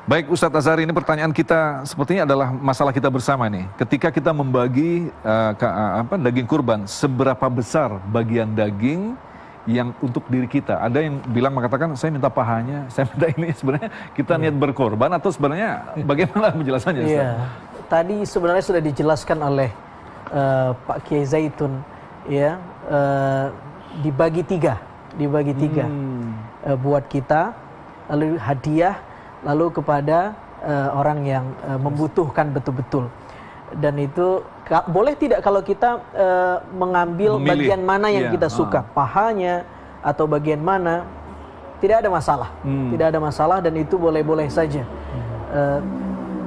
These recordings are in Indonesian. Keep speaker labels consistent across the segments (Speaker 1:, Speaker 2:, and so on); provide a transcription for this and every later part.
Speaker 1: Baik Ustadz Azhari, ini pertanyaan kita sepertinya adalah masalah kita bersama nih. Ketika kita membagi daging kurban, seberapa besar bagian daging yang untuk diri kita? Ada yang bilang mengatakan saya minta pahanya, saya minta ini. Sebenarnya kita niat berkorban atau sebenarnya bagaimana penjelasannya Ustaz?
Speaker 2: Iya, tadi sebenarnya sudah dijelaskan oleh Pak Kiai Zaitun, ya, dibagi tiga buat kita, lalu hadiah, lalu kepada orang yang membutuhkan betul-betul. Dan itu boleh tidak kalau kita mengambil
Speaker 1: memilih
Speaker 2: bagian mana yang kita suka, pahanya atau bagian mana, tidak ada masalah. Tidak ada masalah dan itu boleh-boleh saja.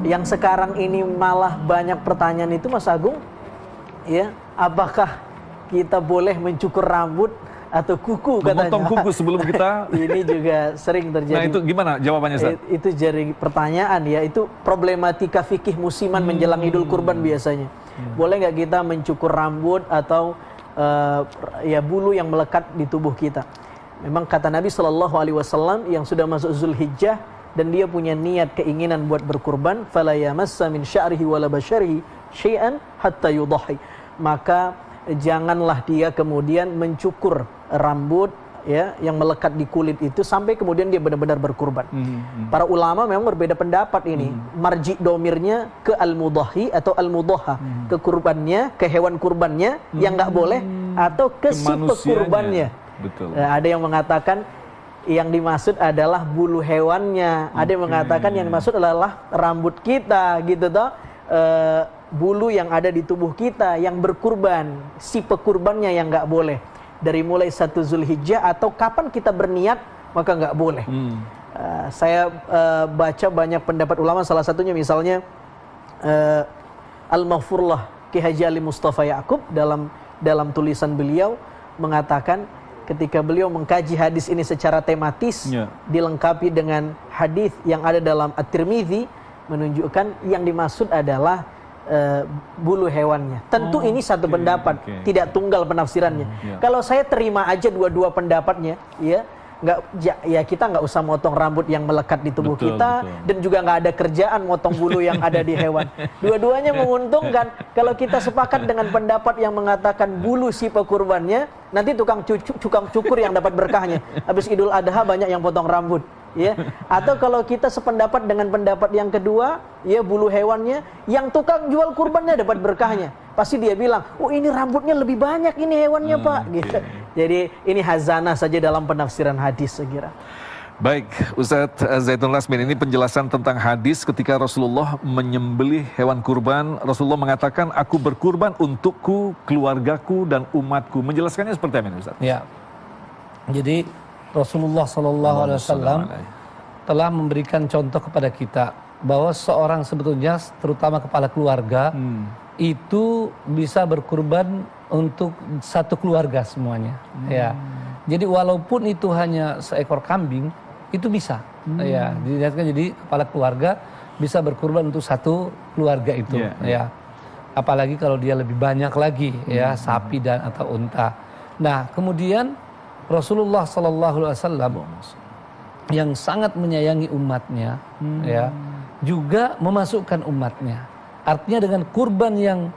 Speaker 2: Yang sekarang ini malah banyak pertanyaan itu Mas Agung, ya, apakah kita boleh mencukur rambut atau kuku katanya.
Speaker 1: Memotong kuku sebelum kita.
Speaker 2: Ini juga sering terjadi.
Speaker 1: Nah itu gimana jawabannya Ustaz?
Speaker 2: Itu jadi pertanyaan ya, itu problematika fikih musiman menjelang Idul Kurban biasanya. Boleh nggak kita mencukur rambut atau ya bulu yang melekat di tubuh kita? Memang kata Nabi SAW yang sudah masuk Zulhijjah dan dia punya niat keinginan buat berkurban, fala yamassa min sya'rihi wala basyarihi syai'an hatta yudhahi. Maka janganlah dia kemudian mencukur rambut ya yang melekat di kulit itu sampai kemudian dia benar-benar berkurban. Para ulama memang berbeda pendapat ini. Marji domirnya ke al-mudhahi atau al-mudhaha, ke kurbannya, ke hewan kurbannya yang nggak boleh, atau ke si pekurbannya.
Speaker 1: Betul.
Speaker 2: Ada yang mengatakan yang dimaksud adalah bulu hewannya, ada yang mengatakan yang dimaksud adalah rambut kita gitu toh. Bulu yang ada di tubuh kita yang berkurban, si pekurbannya yang nggak boleh. Dari mulai 1 Zulhijjah atau kapan kita berniat maka nggak boleh. Saya baca banyak pendapat ulama, salah satunya misalnya Al-Maghfurlah Ki Haji Ali Mustafa Ya'qub dalam tulisan beliau mengatakan ketika beliau mengkaji hadis ini secara tematis, dilengkapi dengan hadis yang ada dalam At-Tirmidzi menunjukkan yang dimaksud adalah bulu hewannya. Tentu ini satu pendapat, tidak tunggal penafsirannya. Kalau saya terima aja dua-dua pendapatnya, ya kita nggak usah motong rambut yang melekat di tubuh kita, dan juga nggak ada kerjaan motong bulu yang ada di hewan. Dua-duanya menguntungkan. Kalau kita sepakat dengan pendapat yang mengatakan bulu si pekurbannya, nanti tukang cukur yang dapat berkahnya. Habis Idul Adha banyak yang potong rambut. Ya, atau kalau kita sependapat dengan pendapat yang kedua, ya bulu hewannya, yang tukang jual kurbannya dapat berkahnya. Pasti dia bilang, oh ini rambutnya lebih banyak ini hewannya Pak. Gitu. Jadi ini hazanah saja dalam penafsiran hadis saya kira.
Speaker 1: Baik, Ustadz Zaitun Lasmin, ini penjelasan tentang hadis ketika Rasulullah menyembelih hewan kurban. Rasulullah mengatakan, aku berkurban untukku, keluargaku, dan umatku. Menjelaskannya seperti apa ini Ustadz?
Speaker 3: Ya, jadi Rasulullah SAW telah memberikan contoh kepada kita bahwa seorang sebetulnya, terutama kepala keluarga, itu bisa berkurban untuk satu keluarga semuanya. Ya, jadi walaupun itu hanya seekor kambing, itu bisa. Ya, dilihatkan jadi kepala keluarga bisa berkurban untuk satu keluarga itu. Ya, apalagi kalau dia lebih banyak lagi, ya sapi dan atau unta. Nah, kemudian Rasulullah SAW yang sangat menyayangi umatnya, ya, juga memasukkan umatnya. Artinya dengan kurban yang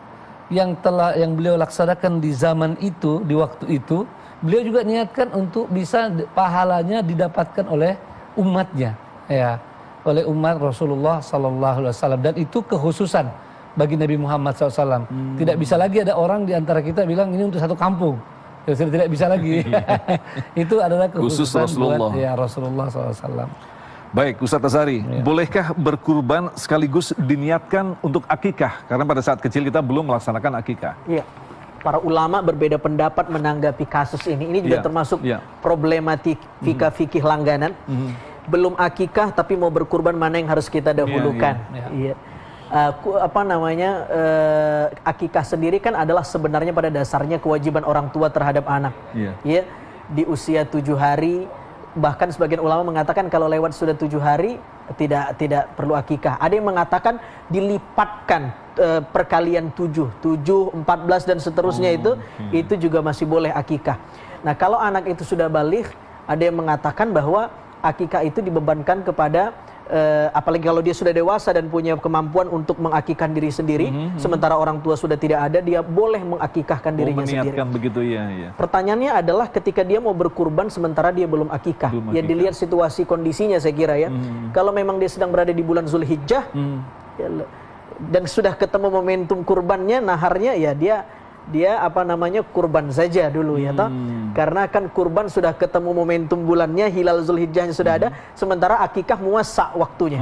Speaker 3: beliau laksanakan di zaman itu, di waktu itu, beliau juga niatkan untuk bisa pahalanya didapatkan oleh umatnya, ya, oleh umat Rasulullah SAW. Dan itu kekhususan bagi Nabi Muhammad SAW. Tidak bisa lagi ada orang di antara kita bilang ini untuk satu kampung. Ya, sudah tidak bisa lagi. Itu adalah khususan buat ya Rasulullah SAW.
Speaker 1: Baik, Ustadz Azhari, bolehkah berkurban sekaligus diniatkan untuk akikah? Karena pada saat kecil kita belum melaksanakan akikah.
Speaker 2: Iya, para ulama berbeda pendapat menanggapi kasus ini. Ini juga termasuk problematika fikih langganan. Belum akikah tapi mau berkurban, mana yang harus kita dahulukan? Iya. Akikah sendiri kan adalah sebenarnya pada dasarnya kewajiban orang tua terhadap anak. Ya, di usia 7 hari, bahkan sebagian ulama mengatakan kalau lewat sudah 7 hari tidak perlu akikah. Ada yang mengatakan dilipatkan perkalian 7, 14 dan seterusnya itu juga masih boleh akikah. Nah, kalau anak itu sudah baligh, ada yang mengatakan bahwa akikah itu dibebankan kepada apalagi kalau dia sudah dewasa dan punya kemampuan untuk mengakikahkan diri sendiri, sementara orang tua sudah tidak ada, dia boleh mengakikahkan dirinya sendiri.
Speaker 1: Begitu ya, ya.
Speaker 2: Pertanyaannya adalah ketika dia mau berkurban sementara dia belum akikah, ya dilihat situasi kondisinya saya kira ya. Kalau memang dia sedang berada di bulan Zulhijjah ya, dan sudah ketemu momentum kurbannya, naharnya ya dia apa namanya kurban saja dulu ya toh. Karena kan kurban sudah ketemu momentum bulannya, hilal Zulhijjahnya sudah ada, sementara akikah muasa waktunya.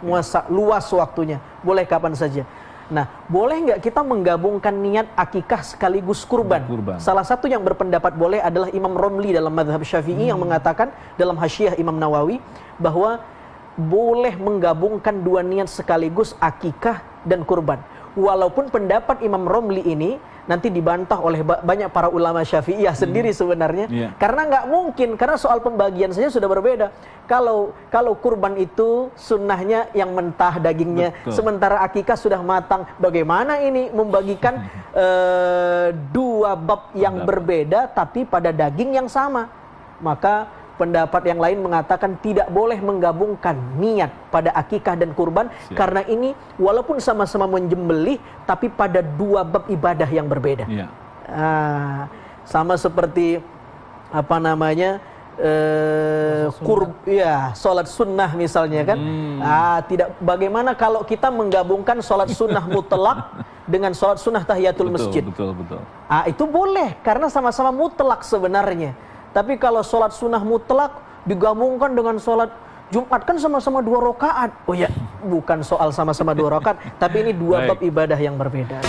Speaker 2: Muasa luas waktunya. Boleh kapan saja. Nah, boleh nggak kita menggabungkan niat akikah sekaligus kurban? Salah satu yang berpendapat boleh adalah Imam Romli dalam mazhab Syafi'i yang mengatakan dalam Hasyiah Imam Nawawi bahwa boleh menggabungkan dua niat sekaligus akikah dan kurban. Walaupun pendapat Imam Romli ini nanti dibantah oleh banyak para ulama Syafi'iyah sendiri sebenarnya, karena nggak mungkin, karena soal pembagian saja sudah berbeda. Kalau kurban itu sunnahnya yang mentah dagingnya, sementara akikah sudah matang. Bagaimana ini membagikan dua bab yang berbeda tapi pada daging yang sama? Maka pendapat yang lain mengatakan tidak boleh menggabungkan niat pada akikah dan kurban, karena ini walaupun sama-sama menjembelih tapi pada dua bab ibadah yang berbeda. Sama seperti apa namanya sholat sunnah misalnya kan. Tidak, bagaimana kalau kita menggabungkan sholat sunnah mutlak dengan sholat sunnah tahiyatul masjid? Itu boleh karena sama-sama mutlak sebenarnya. Tapi kalau sholat sunnah mutlak digabungkan dengan sholat Jumat kan sama-sama 2 rakaat. Oh ya, bukan soal sama-sama 2 rakaat, tapi ini dua bab ibadah yang berbeda.